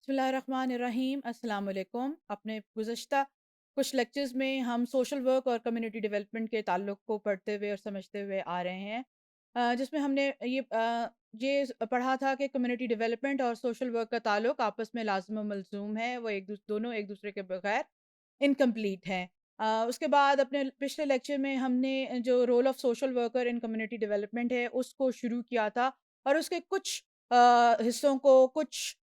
بسم اللہ الرحمن الرحیم، السلام علیکم۔ اپنے گزشتہ کچھ لیکچرز میں ہم سوشل ورک اور کمیونٹی ڈیولپمنٹ کے تعلق کو پڑھتے ہوئے اور سمجھتے ہوئے آ رہے ہیں، جس میں ہم نے یہ پڑھا تھا کہ کمیونٹی ڈیولپمنٹ اور سوشل ورک کا تعلق آپس میں لازم و ملزوم ہے، وہ دونوں ایک دوسرے کے بغیر انکمپلیٹ ہیں۔ اس کے بعد اپنے پچھلے لیکچر میں ہم نے جو role of social worker in community development ہے اس کو شروع کیا تھا، اور اس کے کچھ حصوں کو، کچھ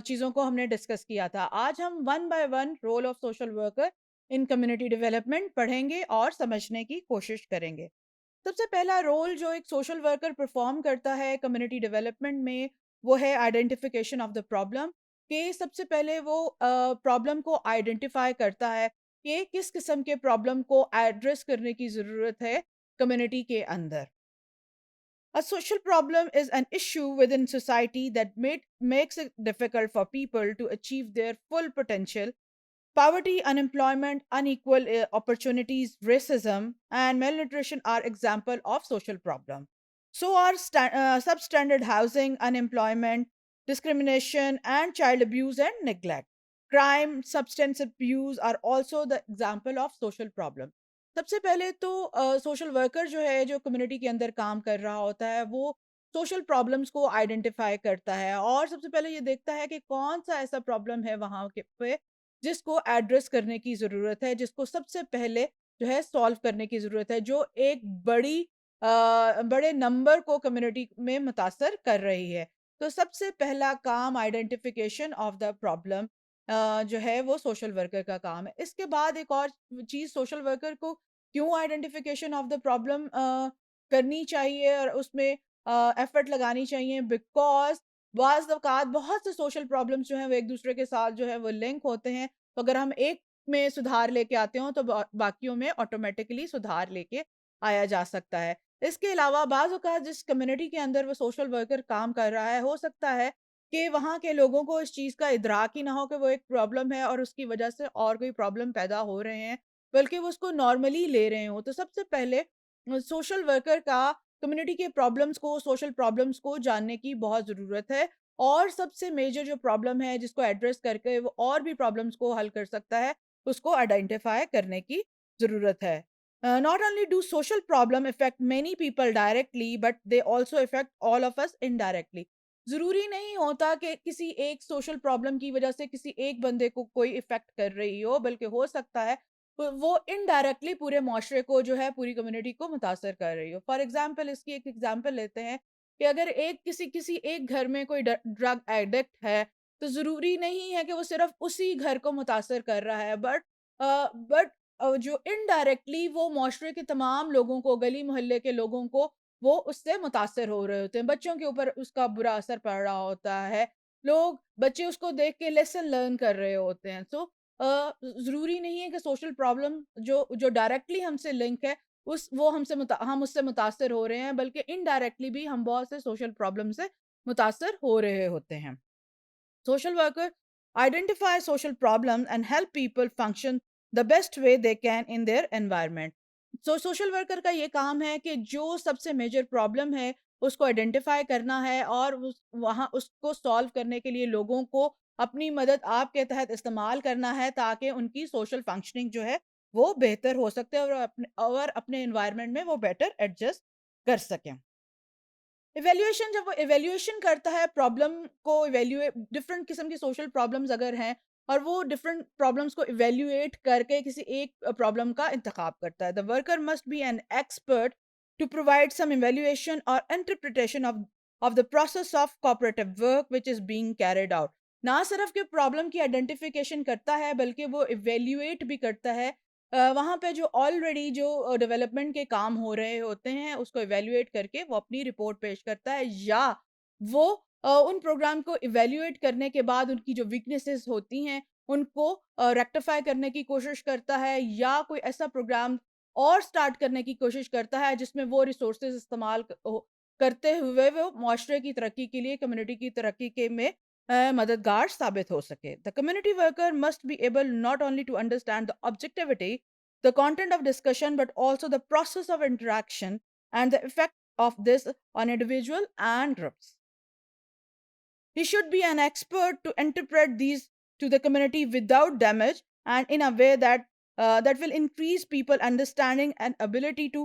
چیزوں کو ہم نے ڈسکس کیا تھا۔ آج ہم one by one role of social worker in community development پڑھیں گے اور سمجھنے کی کوشش کریں گے۔ سب سے پہلا رول جو ایک سوشل ورکر پرفارم کرتا ہے کمیونٹی ڈیولپمنٹ میں، وہ ہے آئیڈینٹیفیکیشن آف دا پرابلم، کہ سب سے پہلے وہ پرابلم کو آئیڈینٹیفائی کرتا ہے کہ کس قسم کے پرابلم کو ایڈریس کرنے کی ضرورت ہے کمیونٹی کے اندر۔ A social problem is an issue within society that makes it difficult for people to achieve their full potential. Poverty, unemployment, unequal opportunities, racism, and malnutrition are examples of social problems. So are substandard housing, unemployment, discrimination, and child abuse and neglect. Crime, substance abuse are also the example of social problem. سب سے پہلے تو social worker جو ہے، جو community کے اندر کام کر رہا ہوتا ہے، وہ سوشل پرابلمس کو آئیڈینٹیفائی کرتا ہے، اور سب سے پہلے یہ دیکھتا ہے کہ کون سا ایسا پرابلم ہے وہاں پہ جس کو ایڈریس کرنے کی ضرورت ہے، جس کو سب سے پہلے جو ہے سالو کرنے کی ضرورت ہے، جو ایک بڑے نمبر کو کمیونٹی میں متاثر کر رہی ہے۔ تو سب سے پہلا کام آئیڈینٹیفیکیشن آف دا پرابلم جو ہے وہ سوشل ورکر کا کام ہے۔ اس کے بعد ایک اور چیز، سوشل ورکر کو کیوں آئیڈینٹیفیکیشن آف دا پرابلم کرنی چاہیے اور اس میں ایفرٹ لگانی چاہیے، بیکاز بعض اوقات بہت سے سوشل پرابلمس جو ہیں وہ ایک دوسرے کے ساتھ جو ہے وہ لنک ہوتے ہیں، تو اگر ہم ایک میں سدھار لے کے آتے ہوں تو باقیوں میں آٹومیٹکلی سدھار لے کے آیا جا سکتا ہے۔ اس کے علاوہ بعض اوقات جس کمیونٹی کے اندر وہ سوشل ورکر کام کر رہا ہے، ہو سکتا ہے کہ وہاں کے لوگوں کو اس چیز کا ادراک ہی نہ ہو کہ وہ ایک پرابلم ہے اور اس کی وجہ سے اور کوئی پرابلم پیدا ہو رہے ہیں، بلکہ وہ اس کو نارملی لے رہے ہوں۔ تو سب سے پہلے سوشل ورکر کا کمیونٹی کے پرابلمس کو، سوشل پرابلمس کو جاننے کی بہت ضرورت ہے، اور سب سے میجر جو پرابلم ہے جس کو ایڈریس کر کے وہ اور بھی پرابلمس کو حل کر سکتا ہے، اس کو آئیڈینٹیفائی کرنے کی ضرورت ہے۔ Not only do social problem affect many people directly, but they also affect all of us indirectly. ضروری نہیں ہوتا کہ کسی ایک سوشل پرابلم کی وجہ سے کسی ایک بندے کو کوئی افیکٹ کر رہی ہو، بلکہ ہو سکتا ہے وہ انڈائریکٹلی پورے معاشرے کو جو ہے، پوری کمیونٹی کو متاثر کر رہی ہو۔ فار ایگزامپل، اس کی ایک ایگزامپل لیتے ہیں کہ اگر کسی ایک گھر میں کوئی ڈرگ ایڈکٹ ہے، تو ضروری نہیں ہے کہ وہ صرف اسی گھر کو متاثر کر رہا ہے، بٹ جو انڈائریکٹلی وہ معاشرے کے تمام لوگوں کو، گلی محلے کے لوگوں کو، وہ اس سے متاثر ہو رہے ہوتے ہیں۔ بچوں کے اوپر اس کا برا اثر پڑ رہا ہوتا ہے، بچے اس کو دیکھ کے لیسن لرن کر رہے ہوتے ہیں۔ تو ضروری نہیں ہے کہ سوشل پرابلم جو ڈائریکٹلی ہم سے لنک ہے ہم اس سے متاثر ہو رہے ہیں، بلکہ انڈائریکٹلی بھی ہم بہت سے سوشل پرابلم سے متاثر ہو رہے ہوتے ہیں۔ Social workers identify social problems and help people function the best way they can in their environment. Social worker کا یہ کام ہے کہ جو سب سے میجر پرابلم ہے اس کو آئیڈینٹیفائی کرنا ہے، اور وہاں اس کو سالو کرنے کے لیے لوگوں کو اپنی مدد آپ کے تحت استعمال کرنا ہے، تاکہ ان کی سوشل فنکشننگ جو ہے وہ بہتر ہو سکتے اور اپنے انوائرمنٹ میں وہ بیٹر ایڈجسٹ کر سکیں۔ ایویلیویشن، جب وہ ایویلیویشن کرتا ہے پرابلم کو، ڈفرنٹ قسم کی سوشل پرابلمز اگر ہیں، اور وہ ڈفرنٹ پرابلمز کو ایویلیویٹ کر کے کسی ایک پرابلم کا انتخاب کرتا ہے۔ The worker must be an expert to provide some evaluation or interpretation of the process of cooperative work which is being carried out. نہ صرف کہ پرابلم کی آئیڈینٹیفیکیشن کرتا ہے، بلکہ وہ ایویلیویٹ بھی کرتا ہے وہاں پہ جو آلریڈی جو ڈیولپمنٹ کے کام ہو رہے ہوتے ہیں، اس کو ایویلیویٹ کر کے وہ اپنی رپورٹ پیش کرتا ہے، یا وہ ان پروگرام کو ایویلیویٹ کرنے کے بعد ان کی جو ویکنیسز ہوتی ہیں ان کو ریکٹیفائی کرنے کی کوشش کرتا ہے، یا کوئی ایسا پروگرام اور سٹارٹ کرنے کی کوشش کرتا ہے جس میں وہ ریسورسز استعمال کرتے ہوئے وہ معاشرے کی ترقی کے لیے، کمیونٹی کی ترقی کے میں مددگار ثابت ہو سکے۔ The community worker must be able not only to understand the objectivity, the content of discussion, but also the process of interaction and the effect of this on individual and groups. He should be an expert to interpret these to the community without damage and in a way that will increase people understanding and ability to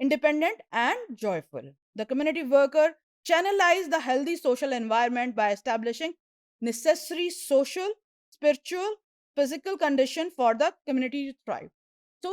independent and joyful. The community worker channelize the healthy social environment by establishing necessary social, spiritual, physical condition for the community to thrive. So